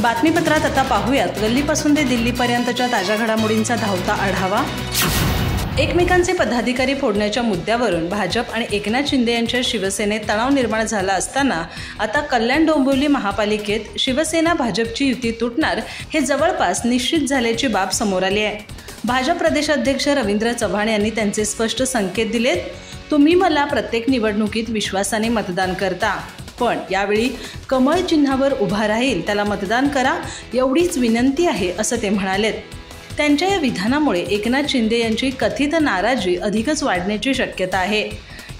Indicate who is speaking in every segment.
Speaker 1: बातमीपत्रात आता पाहूयात गल्लीपासून ते दिल्लीपर्यंतच्या ताज्या घडामोडींचा धावता आढावा। एकमेकांचे पदाधिकारी फोडण्याच्या मुद्द्यावरून भाजप आणि एकनाथ शिंदे यांच्या शिवसेनेत तणाव निर्माण झाला असताना आता कल्याण डोंबिवली महापालिकेत शिवसेना भाजपची युती तुटणार हे जवळपास निश्चित झाल्याची बाब समोर आली आहे। भाजप प्रदेशाध्यक्ष रवींद्र चव्हाण यांनी त्यांचे स्पष्ट संकेत दिलेत। तुम्ही मला प्रत्येक निवडणुकीत विश्वासाने मतदान करता, पण यावेळी कमळ चिन्हावर उभा राहील त्याला मतदान करा एवढीच विनंती आहे असं ते म्हणालेत। त्यांच्या या विधानामुळे एकनाथ शिंदे यांची कथित नाराजी अधिकच वाढण्याची शक्यता आहे।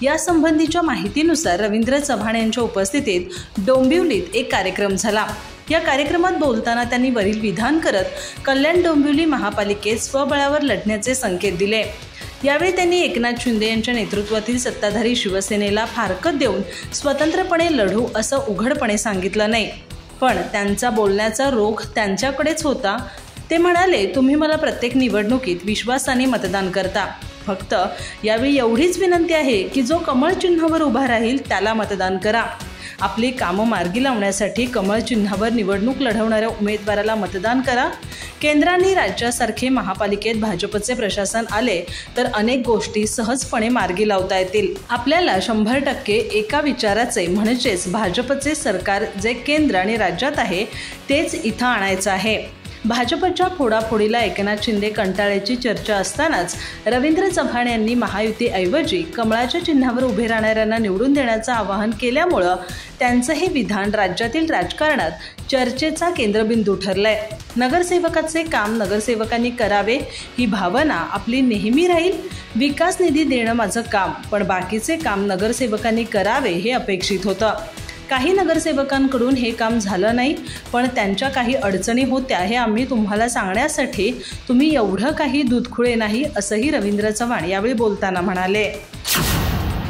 Speaker 1: यासंबंधीच्या माहितीनुसार रवींद्र चव्हाण यांच्या उपस्थितीत डोंबिवलीत एक कार्यक्रम झाला। या कार्यक्रमात बोलताना त्यांनी वरील विधान करत कल्याण डोंबिवली महापालिकेत स्वबळावर लढण्याचे संकेत दिले। यावेळी त्यांनी एकनाथ शिंदे यांच्या नेतृत्वातील सत्ताधारी शिवसेनेला फारकत देऊन स्वतंत्रपणे लढू असं उघडपणे सांगितलं नाही, पण त्यांचा बोलण्याचा रोख त्यांच्याकडेच होता। ते म्हणाले, तुम्ही मला प्रत्येक निवडणुकीत विश्वासाने मतदान करता, फक्त यावेळी एवढीच विनंती आहे की जो कमळ चिन्हावर उभा राहील त्याला मतदान करा। आपली कामं मार्गी लावण्यासाठी कमळ चिन्हावर निवडणूक लढवणाऱ्या उमेदवाराला मतदान करा। केंद्राने राज्यासारखे महापालिकेत भाजपचे प्रशासन आले तर अनेक गोष्टी सहजपणे मार्गी लावता येतील। आपल्याला 100% एका विचाराचे म्हणजेच भाजपचे सरकार जे केंद्र आणि राज्यात आहे तेच इथं आणायचं आहे। भाजपच्या फोडाफोडीला एकनाथ शिंदे कंटाळ्याची चर्चा असतानाच रवींद्र चव्हाण यांनी महायुतीऐवजी कमळाच्या चिन्हावर उभे राहणाऱ्यांना निवडून देण्याचं आवाहन केल्यामुळं त्यांचं हे विधान राज्यातील राजकारणात चर्चेचा केंद्रबिंदू ठरलाय। नगरसेवकाचे काम नगरसेवकांनी करावे ही भावना आपली नेहमी राहील। विकास निधी देणं माझं काम, पण बाकीचे काम नगरसेवकांनी करावे हे अपेक्षित होतं। काही नगरसेवकांकडून हे काम झालं नाही, पण त्यांच्या काही अडचणी होत्या हे आम्ही तुम्हाला सांगण्यासाठी तुम्ही एवढं काही दूधखुळे नाही असंही रवींद्र चव्हाण यावेळी बोलताना म्हणाले।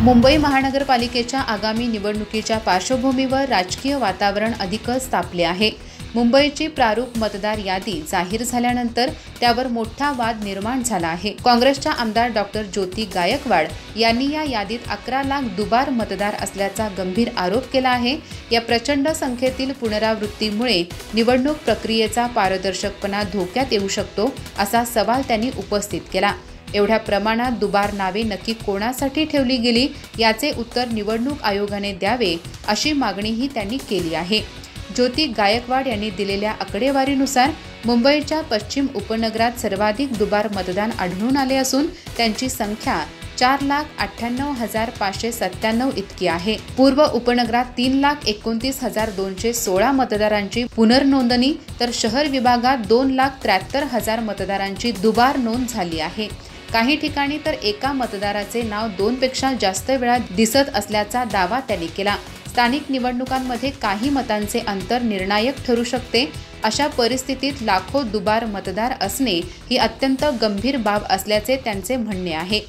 Speaker 2: मुंबई महानगरपालिकेच्या आगामी निवडणुकीच्या पार्श्वभूमीवर राजकीय वातावरण अधिकच तापले आहे। मुंबईची प्रारूप मतदार यादी जाहीर झाल्यानंतर त्यावर मोठा वाद निर्माण झाला आहे। काँग्रेसच्या आमदार डॉक्टर ज्योती गायकवाड यांनी या यादीत 11 लाख दुबार मतदार असल्याचा गंभीर आरोप केला आहे। या प्रचंड संख्येतील पुनरावृत्तीमुळे निवडणूक प्रक्रियेचा पारदर्शकपणा धोक्यात येऊ शकतो असा सवाल त्यांनी उपस्थित केला। एवढ्या प्रमाणात दुबार नावे नक्की कोणासाठी ठेवली गेली याचे उत्तर निवडणूक आयोगाने द्यावे अशी मागणीही त्यांनी केली आहे। ज्योती गायकवाड यांनी दिलेल्या आकडेवारीनुसार मुंबईच्या पश्चिम उपनगरात सर्वाधिक दुबार मतदान आढळून आले असून त्यांची संख्या 4,98,597 इतकी आहे। पूर्व उपनगरात 3,29,216 मतदारांची पुनर्नोंदणी तर शहर विभागात 2,73,000 मतदारांची दुबार नोंद झाली आहे। काही ठिकाणी तर एका मतदाराचे नाव 2 पेक्षा जास्त वेळा दिसत असल्याचा दावा त्यांनी केला। स्थानिक निवडणुकांमध्ये काही मतांचे अंतर निर्णायक ठरू शकते। अशा परिस्थितीत लाखो दुबार मतदार असणे ही अत्यंत गंभीर बाब असल्याचे त्यांचे म्हणणे आहे।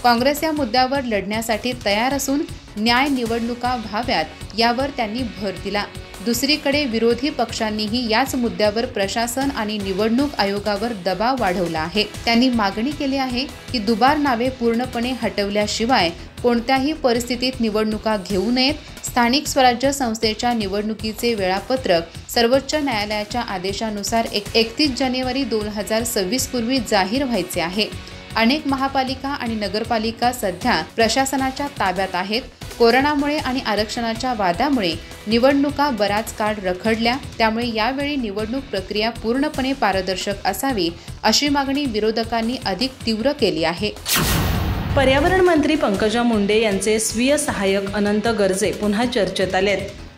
Speaker 2: काँग्रेस या मुद्द्यावर लढण्यासाठी तयार असून न्याय निवडणुका व्हाव्यात यावर त्यांनी भर दिला। दुसरीकडे विरोधी पक्षांनीही याच मुद्द्यावर प्रशासन आणि निवडणूक आयोगावर दबाव वाढवला आहे। त्यांनी मागणी केली आहे की दुबार नावे पूर्णपणे हटवल्याशिवाय कोणत्याही परिस्थितीत निवडणुका घेऊ नयेत। स्थानिक स्वराज्य संस्थेच्या निवडणुकीचे वेळापत्रक सर्वोच्च न्यायालयाच्या आदेशानुसार 31 जानेवारी 2026 पूर्वी जाहीर व्हायचे आहे। अनेक महापालिका आणि नगरपालिका सध्या प्रशासनाच्या ताब्यात आहेत। कोरोनामुळे आणि आरक्षणाच्या वादामुळे निवडणुका बराच काळ रखडल्या, त्यामुळे यावेळी निवडणूक प्रक्रिया पूर्णपणे पारदर्शक असावी अशी मागणी विरोधकांनी अधिक तीव्र केली आहे।
Speaker 1: पर्यावरण मंत्री पंकजा मुंडे यांचे स्वीय सहाय्यक अनंत गर्जे पुन्हा चर्चेत आलेत।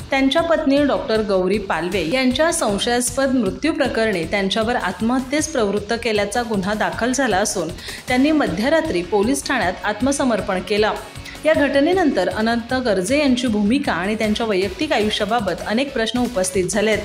Speaker 1: त्यांच्या पत्नी डॉक्टर गौरी पालवे यांच्या संशयास्पद मृत्यू प्रकरणी त्यांच्यावर आत्महत्येस प्रवृत्त केल्याचा गुन्हा दाखल झाला असून त्यांनी मध्यरात्री पोलीस ठाण्यात आत्मसमर्पण केलं। या घटनेनंतर अनंत गर्जे यांची भूमिका आणि त्यांच्या वैयक्तिक आयुष्याबाबत अनेक प्रश्न उपस्थित झालेत।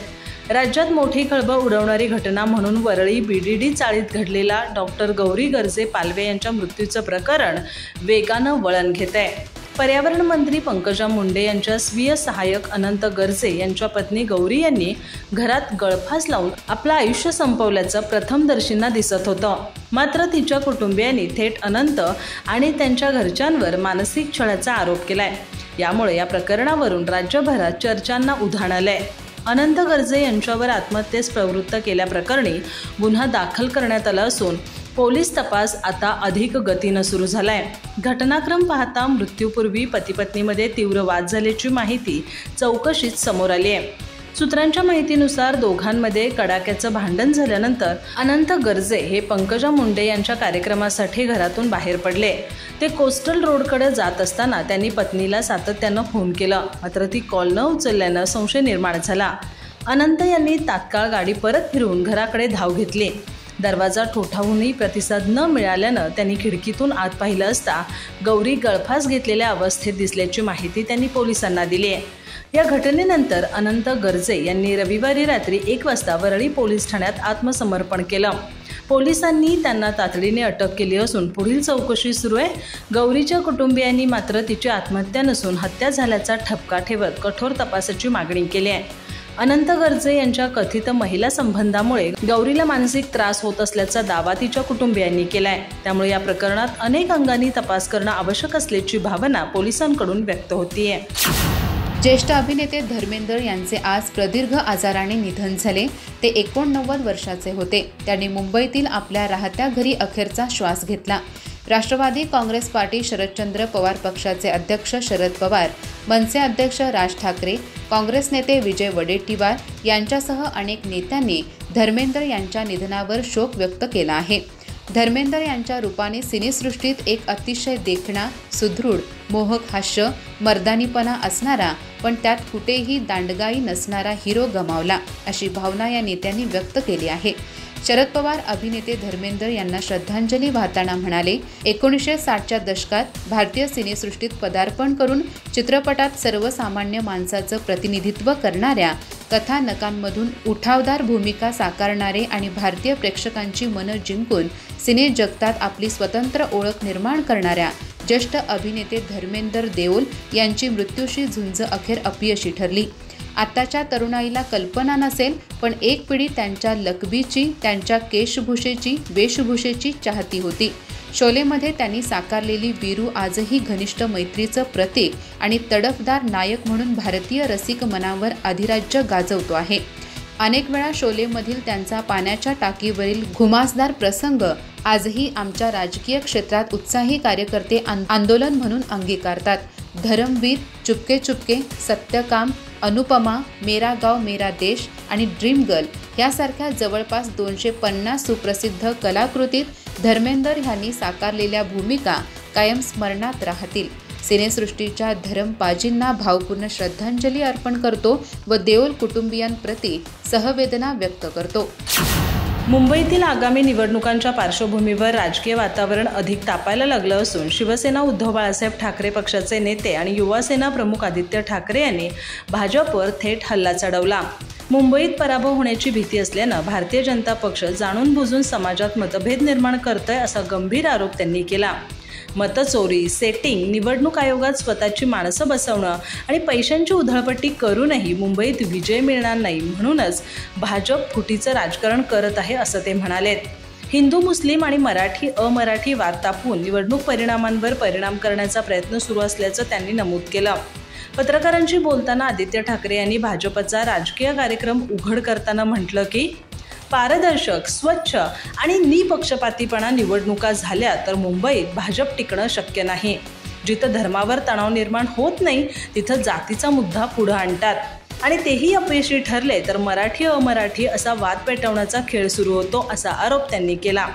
Speaker 1: राज्यात मोठी खळबळ उडवणारी घटना म्हणून वरळी बीडीडी चाळीत घडलेला डॉक्टर गौरी गर्जे पालवे यांच्या मृत्यूचं प्रकरण वेगानं वळण घेत आहे। पर्यावरण मंत्री पंकजा मुंडे यांच्या स्वीय सहाय्यक अनंत गर्जे यांच्या पत्नी गौरी यांनी घरात गळफास लावून आपलं आयुष्य संपवल्याचं प्रथमदर्शींना दिसत होतं। मात्र तिच्या कुटुंबियांनी थेट अनंत आणि त्यांच्या घरच्यांवर मानसिक छळाचा आरोप केलाय। यामुळे या प्रकरणावरून राज्यभरात चर्चांना उधाण आलंय। अनंत गर्जे यांच्यावर आत्महत्येस प्रवृत्त केल्याप्रकरणी गुन्हा दाखल करण्यात आला असून पोलीस तपास आता अधिक गतीनं सुरू झालाय। घटनाक्रम पाहता मृत्यूपूर्वी पती-पत्नीमध्ये तीव्र वाद झाल्याची माहिती चौकशीत समोर आली आहे। सूत्रांच्या माहितीनुसार दोघांमध्ये कडाक्याचं भांडण झाल्यानंतर अनंत गर्जे हे पंकजा मुंडे यांच्या कार्यक्रमासाठी घरातून बाहेर पडले। ते कोस्टल रोडकडे जात असताना त्यांनी पत्नीला सातत्यानं फोन केला, मात्र ती कॉल न उचलल्यानं संशय निर्माण झाला। अनंत यांनी तात्काळ गाडी परत फिरवून घराकडे धाव घेतली। दरवाजा ठोठावूनही प्रतिसाद न मिळाल्यानं त्यांनी खिडकीतून आत पाहिलं असता गौरी गळफास घेतलेल्या अवस्थेत दिसल्याची माहिती त्यांनी पोलिसांना दिली आहे। या घटनेनंतर अनंत गर्जे यांनी रविवारी रात्री 1 वाजता वरळी पोलीस ठाण्यात आत्मसमर्पण केलं। पोलिसांनी त्यांना तातडीने अटक केली असून पुढील चौकशी सुरू आहे। गौरीच्या कुटुंबियांनी मात्र तिची आत्महत्या नसून हत्या झाल्याचा ठपका ठेवत कठोर तपासाची मागणी केली आहे। अनंत गर्जे यांच्या कथित महिला संबंधामुळे गौरीला मानसिक त्रास होत असल्याचा दावा तिच्या कुटुंबियांनी केलाय। त्यामुळे या प्रकरणात अनेक अंगांनी तपास करणं आवश्यक असल्याची भावना पोलिसांकडून व्यक्त होतीये।
Speaker 2: ज्येष्ठ अभिनेते धर्मेंद्र यांचे आज प्रदीर्घ आजाराने निधन झाले। ते 89 वर्षाचे होते। त्यांनी मुंबईतील आपल्या राहत्या घरी अखेरचा श्वास घेतला। राष्ट्रवादी काँग्रेस पार्टी, शरदचंद्र पवार पक्षाचे अध्यक्ष शरद पवार, मनसे अध्यक्ष राज ठाकरे, काँग्रेस नेते विजय वडेट्टीवार यांच्यासह अनेक नेत्यांनी धर्मेंद्र यांच्या निधनावर शोक व्यक्त केला आहे। धर्मेंद्र यांच्या रूपाने सिनेसृष्टीत एक अतिशय देखणा, सुदृढ, मोहक हास्य, मर्दानीपणा असणारा पण त्यात कुठेही दांडगाई नसणारा हिरो गमावला, अशी भावना या नेत्यांनी व्यक्त केली आहे। शरद पवार अभिनेते धर्मेंद्र यांना श्रद्धांजली वाहताना म्हणाले, 1960च्या दशकात भारतीय सिनेसृष्टीत पदार्पण करून चित्रपटात सर्वसामान्य माणसाचं प्रतिनिधित्व करणाऱ्या कथानकांमधून उठावदार भूमिका साकारणारे आणि भारतीय प्रेक्षकांची मनं जिंकून सिने जगतात आपली स्वतंत्र ओळख निर्माण करणाऱ्या ज्येष्ठ अभिनेते धर्मेंद्र देओल यांची मृत्यूशी झुंज अखेर अपयशी ठरली। आत्ताच्या तरुणाईला कल्पना नसेल, पण एक पिढी त्यांच्या लकबीची, त्यांच्या केशभूषेची, वेशभूषेची चाहती होती। शोलेमध्ये त्यांनी साकारलेली वीरू आजही घनिष्ठ मैत्रीचं प्रतीक आणि तडफदार नायक म्हणून भारतीय रसिक मनावर अधिराज्य गाजवतो आहे। अनेक वेळा शोलेमधील त्यांचा पाण्याच्या टाकीवरील घुमासदार प्रसंग आजही आमच्या राजकीय क्षेत्रात उत्साही कार्यकर्ते आंदोलन म्हणून अंगीकारतात। धरमवीर, चुपके चुपके, सत्यकाम, अनुपमा, मेरा गाव मेरा देश आणि ड्रीम गर्ल यासारख्या जवळपास 250 सुप्रसिद्ध कलाकृतीत धर्मेंद्र यांनी साकारलेल्या भूमिका कायम स्मरणात राहतील। सिनेसृष्टीच्या धरमपाजींना भावपूर्ण श्रद्धांजली अर्पण करतो व देओल कुटुंबियांप्रती सहवेदना व्यक्त करतो।
Speaker 1: मुंबईतील आगामी निवडणुकांच्या पार्श्वभूमीवर राजकीय वातावरण अधिक तापायला लागलं असून शिवसेना उद्धव बाळासाहेब ठाकरे पक्षाचे नेते आणि युवासेना प्रमुख आदित्य ठाकरे यांनी भाजपवर थेट हल्ला चढवला। मुंबईत पराभव होण्याची भीती असल्यानं भारतीय जनता पक्ष जाणून बुजून समाजात मतभेद निर्माण करतोय असा गंभीर आरोप त्यांनी केला। मतचोरी, सेटिंग, निवडणूक आयोगात स्वतःची माणसं बसवणं आणि पैशांची उधळपट्टी करूनही मुंबईत विजय मिळणार नाही, म्हणूनच भाजप फुटीचं राजकारण करत आहे असं ते म्हणालेत। हिंदू, मुस्लिम आणि मराठी अमराठी वाद तापवून निवडणूक परिणामांवर परिणाम करण्याचा प्रयत्न सुरू असल्याचं त्यांनी नमूद केलं। पत्रकारांशी बोलताना आदित्य ठाकरे यांनी भाजपचा राजकीय कार्यक्रम उघड करताना म्हटलं की पारदर्शक, स्वच्छ आणि निपक्षपातीपणा निवडणुका झाल्या तर मुंबईत भाजप टिकणं शक्य नाही। जिथं धर्मावर तणाव निर्माण होत नाही तिथं जातीचा मुद्दा पुढे आणतात आणि तेही अपयशी ठरले तर मराठी अमराठी असा वाद पेटवण्याचा खेळ सुरू होतो असा आरोप त्यांनी केला।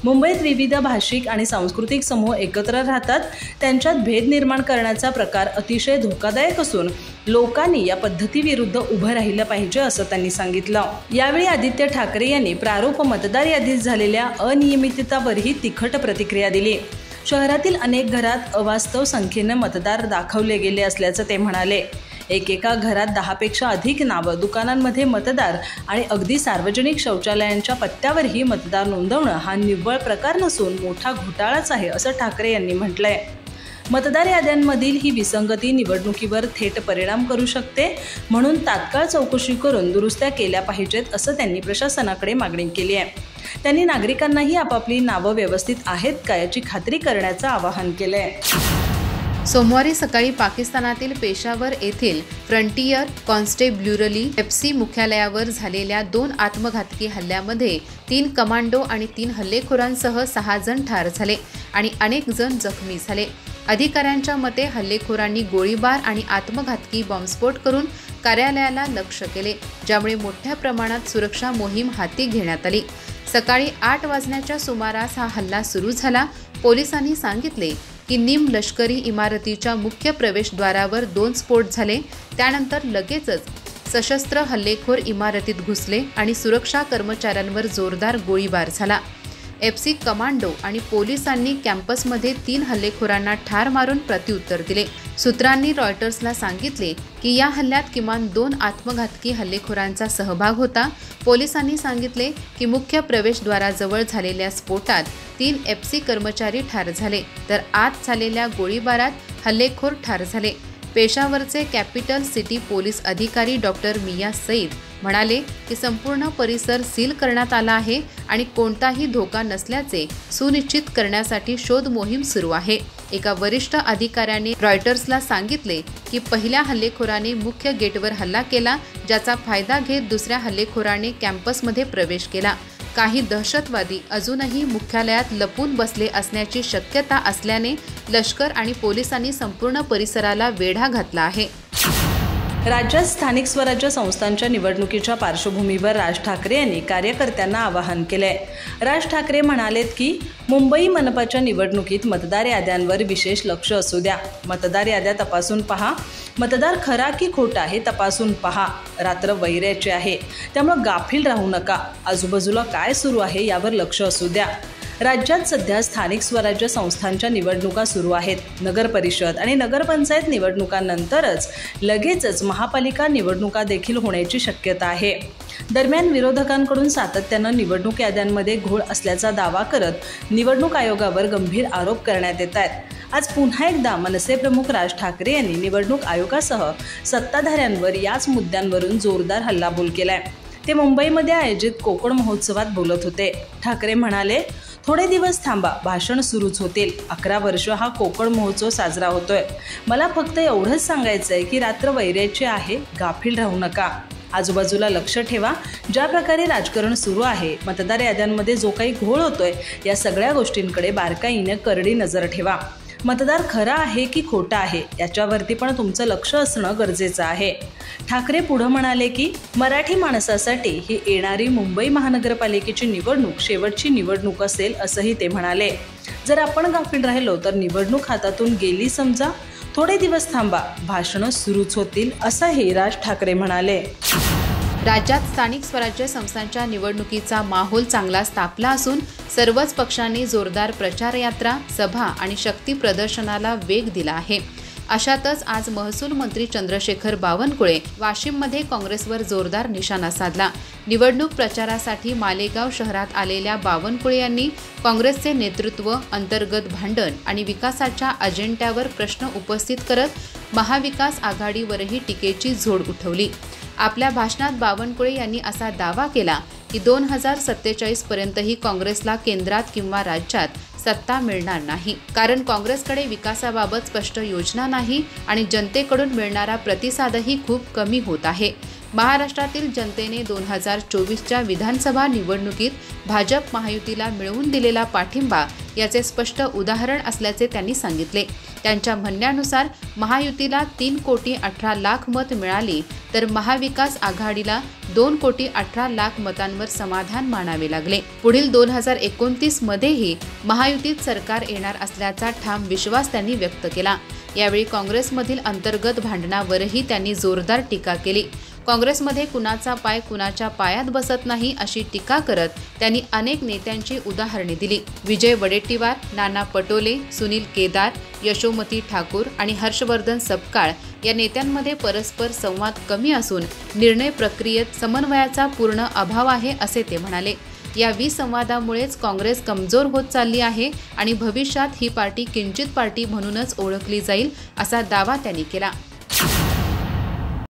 Speaker 1: मुंबईत विविध भाषिक आणि सांस्कृतिक समूह एकत्र राहतात, त्यांच्यात भेद निर्माण करण्याचा प्रकार अतिशय धोकादायक असून लोकांनी या पद्धतीविरुद्ध उभं राहिलं पाहिजे असं त्यांनी सांगितलं। यावेळी आदित्य ठाकरे यांनी प्रारूप मतदार यादीत झालेल्या अनियमिततावरही तिखट प्रतिक्रिया दिली। शहरातील अनेक घरात अवास्तव संख्येने मतदार दाखवले गेले असल्याचं ते म्हणाले। एकेका घरात 10 पेक्षा अधिक नावं, दुकानांमध्ये मतदार आणि अगदी सार्वजनिक शौचालयांच्या पत्त्यावरही मतदार नोंदवणं हा निव्वळ प्रकार नसून मोठा घोटाळाच आहे असं ठाकरे यांनी म्हटलंय। मतदार याद्यांमधील ही विसंगती निवडणुकीवर थेट परिणाम करू शकते, म्हणून तात्काळ चौकशी करून दुरुस्त्या केल्या पाहिजेत असं त्यांनी प्रशासनाकडे मागणी केली आहे। त्यांनी नागरिकांनाही आपापली नावं व्यवस्थित आहेत का याची खात्री करण्याचं आवाहन केलंय।
Speaker 2: सोमवारी सकाळी पाकिस्तानातील पेशावर येथील फ्रंटियर कॉन्स्टेब्युलरी FC मुख्यालयावर झालेल्या 2 आत्मघातकी हल्ल्यामध्ये 3 कमांडो आणि 3 हल्लेखोरांसह 6 जण ठार झाले आणि अनेक जण जखमी झाले। अधिकाऱ्यांच्या मते हल्लेखोरांनी गोळीबार आणि आत्मघातकी बॉम्बस्फोट करून कार्यालयाला लक्ष्य केले, ज्यामुळे मोठ्या प्रमाणात सुरक्षा मोहीम हाती घेण्यात आली। सकाळी 8 वाजण्याच्या सुमारास हा हल्ला सुरू झाला। पोलिसांनी सांगितले की निम लष्करी इमारतीच्या मुख्य प्रवेशद्वारावर 2 स्फोट झाले। त्यानंतर लगेचच सशस्त्र हल्लेखोर इमारतीत घुसले आणि सुरक्षा कर्मचाऱ्यांवर जोरदार गोळीबार झाला। FC कमांडो आणि पोलिसांनी कॅम्पसमध्ये 3 हल्लेखोरांना ठार मारून प्रत्युत्तर दिले। सूत्रांनी रॉयटर्सला सांगितले की या हल्ल्यात किमान 2 आत्मघातकी हल्लेखोरांचा सहभाग होता। पोलिसांनी सांगितले की मुख्य प्रवेशद्वाराजवळ झालेल्या स्फोटात 3 FC कर्मचारी ठार झाले, तर आत झालेल्या गोळीबारात हल्लेखोर ठार झाले। पेशावरचे कॅपिटल सिटी पोलीस अधिकारी डॉक्टर मिया सईद म्हणाले की संपूर्ण परिसर सील करण्यात आला आहे आणि कोणताही धोका नसल्याचे सुनिश्चित करण्यासाठी शोध मोहीम सुरू आहे। एका वरिष्ठ अधिकाऱ्याने रॉयटर्सला सांगितले की पहिल्या हल्लेखोराने मुख्य गेटवर हल्ला केला, ज्याचा फायदा घेत दुसऱ्या हल्लेखोराने कॅम्पसमध्ये प्रवेश केला। काही दहशतवादी अजूनही मुख्यालयात लपून बसले असण्याची शक्यता असल्याने लष्कर आणि पोलिसांनी संपूर्ण परिसराला वेढा घातला आहे।
Speaker 1: राज्यात स्थानिक स्वराज्य संस्थांच्या निवडणुकीच्या पार्श्वभूमीवर राज ठाकरे यांनी कार्यकर्त्यांना आवाहन केले। राज ठाकरे म्हणालेत की मुंबई मनपाच्या निवडणुकीत मतदार याद्यांवर विशेष लक्ष असू द्या। मतदार याद्या तपासून पहा, मतदार खरा की खोटा हे तपासून पहा। रात्र वैऱ्याची आहे, त्यामुळे गाफील राहू नका। आजूबाजूला काय सुरू आहे यावर लक्ष असू द्या। राज्यात सध्या स्थानिक स्वराज्य संस्थांच्या निवडणुका सुरू आहेत। नगर परिषद आणि नगरपंचायत निवडणुकांनंतरच लगेचच महापालिका निवडणुका देखील होण्याची शक्यता आहे। दरम्यान विरोधकांकडून सातत्यानं निवडणूक याद्यांमध्ये घोळ असल्याचा दावा करत निवडणूक आयोगावर गंभीर आरोप करण्यात येत आहेत। आज पुन्हा एकदा मनसे प्रमुख राज ठाकरे यांनी निवडणूक आयोगासह सत्ताधाऱ्यांवर याच मुद्द्यांवरून जोरदार हल्लाबोल केलाय। ते मुंबईमध्ये आयोजित कोकण महोत्सवात बोलत होते। ठाकरे म्हणाले, थोडे दिवस थांबा, भाषण सुरूच होतील। 11 वर्ष हा कोकण महोत्सव साजरा होतोय। मला फक्त एवढंच सांगायचं आहे की रात्र वैऱ्याची आहे, गाफील राहू नका। आजूबाजूला लक्ष ठेवा। ज्या प्रकारे राजकारण सुरू आहे, मतदार याद्यांमध्ये जो काही घोळ होतोय, या सगळ्या गोष्टींकडे बारकाईने करडी नजर ठेवा। मतदार खरा आहे की खोटा आहे याच्यावरती पण तुमचं लक्ष असणं गरजेचं आहे। ठाकरे पुढे म्हणाले की मराठी माणसासाठी ही येणारी मुंबई महानगरपालिकेची निवडणूक शेवटची निवडणूक असेल असंही ते म्हणाले। जर आपण गाफील राहिलो तर निवडणूक हातातून गेली समजा। थोडे दिवस थांबा, भाषणं सुरूच होतील असंही राज ठाकरे म्हणाले।
Speaker 2: राज्यात स्थानिक स्वराज्य संस्थांच्या निवडणुकीचा माहोल चांगलाच तापला असून सर्वच पक्षांनी जोरदार प्रचार यात्रा, सभा आणि शक्ती प्रदर्शनाला वेग दिला आहे। अशातच आज महसूल मंत्री चंद्रशेखर बावनकुळे वाशिममध्ये काँग्रेसवर जोरदार निशाणा साधला। निवडणूक प्रचारासाठी मालेगाव शहरात आलेल्या बावनकुळे यांनी काँग्रेसचे नेतृत्व, अंतर्गत भांडण आणि विकासाच्या अजेंड्यावर प्रश्न उपस्थित करत महाविकास आघाडीवरही टीकेची झोड उठवली। आपल्या भाषणात बावनकुळे यांनी असा दावा केला की 2047 पर्यंतही काँग्रेसला केंद्रात किंवा राज्यात सत्ता मिळणार नाही, कारण काँग्रेसकडे विकासाबाबत स्पष्ट योजना नाही आणि जनतेकडून मिळणारा प्रतिसादही खूप कमी होत आहे। महाराष्ट्रातील जनतेने 2024च्या विधानसभा निवडणुकीत भाजप महायुतीला मिळवून दिलेला पाठिंबा याचे स्पष्ट उदाहरण असल्याचे त्यांनी सांगितले। त्यांच्या म्हणण्यानुसार महायुतीला 3,18,00,000 मत मिळाली तर महाविकास आघाडीला 2,18,00,000 मतांवर समाधान मानावे लागले। पुढील 2029 मध्येही महायुतीत सरकार येणार असल्याचा ठाम विश्वास त्यांनी व्यक्त केला। यावेळी काँग्रेसमधील अंतर्गत भांडणावरही त्यांनी जोरदार टीका केली। काँग्रेसमध्ये कुणाचा पाय कुणाच्या पायात बसत नाही अशी टीका करत त्यांनी अनेक नेत्यांची उदाहरणे दिली। विजय वडेट्टीवार, नाना पटोले, सुनील केदार, यशोमती ठाकूर आणि हर्षवर्धन सपकाळ या नेत्यांमध्ये परस्पर संवाद कमी असून निर्णय प्रक्रियेत समन्वयाचा पूर्ण अभाव आहे असे ते म्हणाले। या विसंवादामुळेच काँग्रेस कमजोर होत चालली आहे आणि भविष्यात ही पार्टी किंचित पार्टी म्हणूनच ओळखली जाईल असा दावा त्यांनी केला।